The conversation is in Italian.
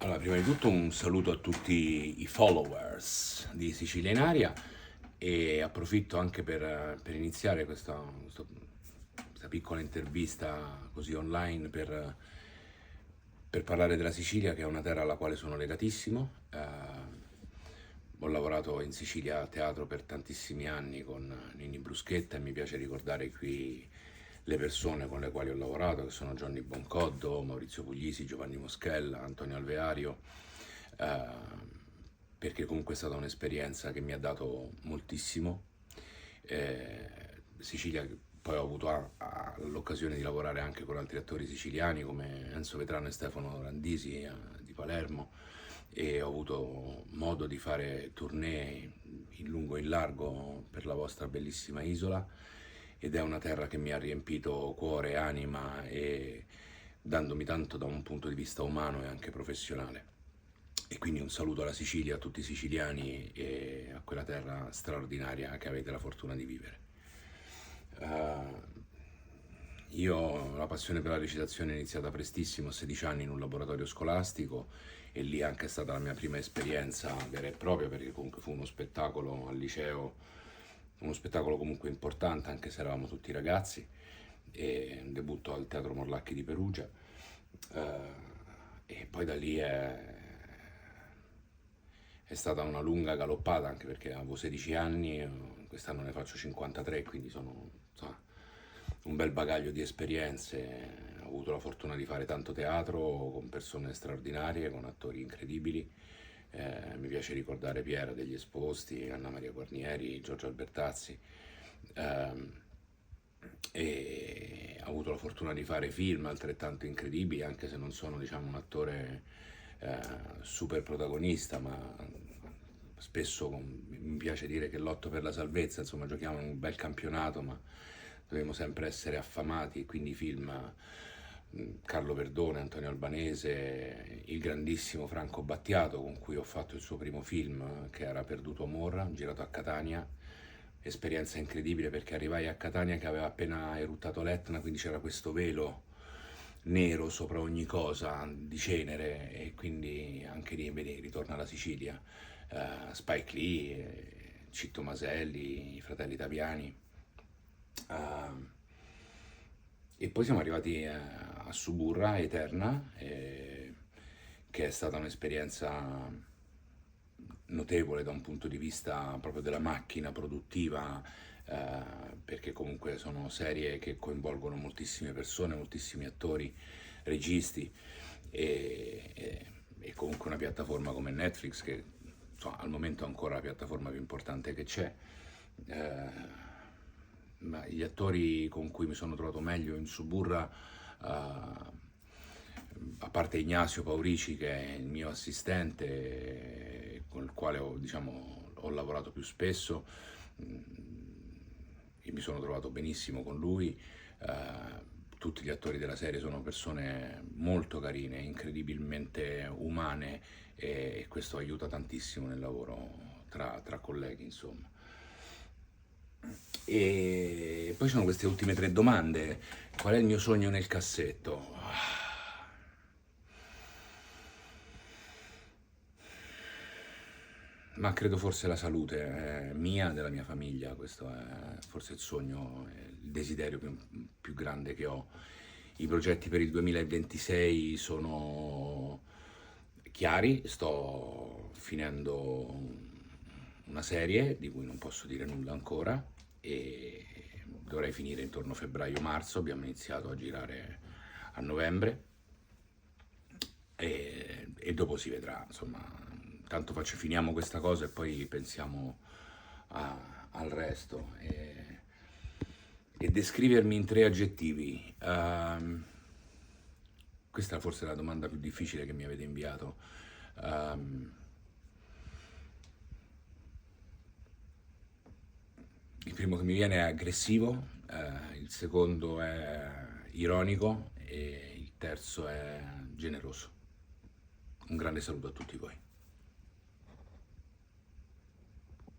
Allora, prima di tutto un saluto a tutti i followers di Sicilia in Aria e approfitto anche per iniziare questa piccola intervista così online per parlare della Sicilia, che è una terra alla quale sono legatissimo. Ho lavorato in Sicilia a teatro per tantissimi anni con Ninni Bruschetta e mi piace ricordare qui le persone con le quali ho lavorato, che sono Johnny Boncoddo, Maurizio Puglisi, Giovanni Moschella, Antonio Alveario, eh, perché comunque è stata un'esperienza che mi ha dato moltissimo. Sicilia, poi ho avuto l'occasione di lavorare anche con altri attori siciliani come Enzo Vetrano e Stefano Randisi di Palermo, e ho avuto modo di fare tournée in lungo e in largo per la vostra bellissima isola, ed è una terra che mi ha riempito cuore, anima e dandomi tanto da un punto di vista umano e anche professionale. E quindi un saluto alla Sicilia, a tutti i siciliani e a quella terra straordinaria che avete la fortuna di vivere. Io ho la passione per la recitazione è iniziata prestissimo, a 16 anni in un laboratorio scolastico, e lì anche è stata la mia prima esperienza vera e propria, perché comunque fu uno spettacolo al liceo, uno spettacolo comunque importante anche se eravamo tutti ragazzi, e un debutto al Teatro Morlacchi di Perugia. E poi da lì è stata una lunga galoppata, anche perché avevo 16 anni, quest'anno ne faccio 53, quindi sono, insomma, un bel bagaglio di esperienze. Ho avuto la fortuna di fare tanto teatro con persone straordinarie, con attori incredibili. Mi piace ricordare Piera degli Esposti, Anna Maria Guarnieri, Giorgio Albertazzi. Ehm, e ho avuto la fortuna di fare film altrettanto incredibili, anche se non sono, diciamo, un attore super protagonista, ma spesso mi piace dire che lotto per la salvezza, insomma giochiamo in un bel campionato, ma dobbiamo sempre essere affamati, e quindi film Carlo Verdone, Antonio Albanese, il grandissimo Franco Battiato, con cui ho fatto il suo primo film, che era Perduto Amor, girato a Catania. Esperienza incredibile, perché arrivai a Catania che aveva appena eruttato l'Etna, quindi c'era questo velo nero sopra ogni cosa di cenere, e quindi anche lì vedi, ritorna alla Sicilia. Spike Lee, Citto Maselli, i fratelli Taviani. Uh, e poi siamo arrivati a Suburra Eterna, che è stata un'esperienza notevole da un punto di vista proprio della macchina produttiva, perché comunque sono serie che coinvolgono moltissime persone, moltissimi attori, registi, e comunque una piattaforma come Netflix, che insomma, al momento è ancora la piattaforma più importante che c'è. Ma gli attori con cui mi sono trovato meglio in Suburra, a parte Ignazio Paurici, che è il mio assistente, con il quale ho, diciamo, ho lavorato più spesso, e mi sono trovato benissimo con lui. Tutti gli attori della serie sono persone molto carine, incredibilmente umane, e questo aiuta tantissimo nel lavoro tra colleghi, insomma. E poi sono queste ultime tre domande. Qual è il mio sogno nel cassetto? Ma credo forse la salute mia, della mia famiglia. Questo è forse il sogno, il desiderio più grande che ho. I progetti per il 2026 sono chiari, sto finendo una serie di cui non posso dire nulla ancora, e dovrei finire intorno a febbraio-marzo. Abbiamo iniziato a girare a novembre, e dopo si vedrà, insomma, tanto finiamo questa cosa e poi pensiamo al resto. E descrivermi in tre aggettivi. Questa forse è la domanda più difficile che mi avete inviato. Ehm, il primo che mi viene è aggressivo, il secondo è ironico e il terzo è generoso. Un grande saluto a tutti voi.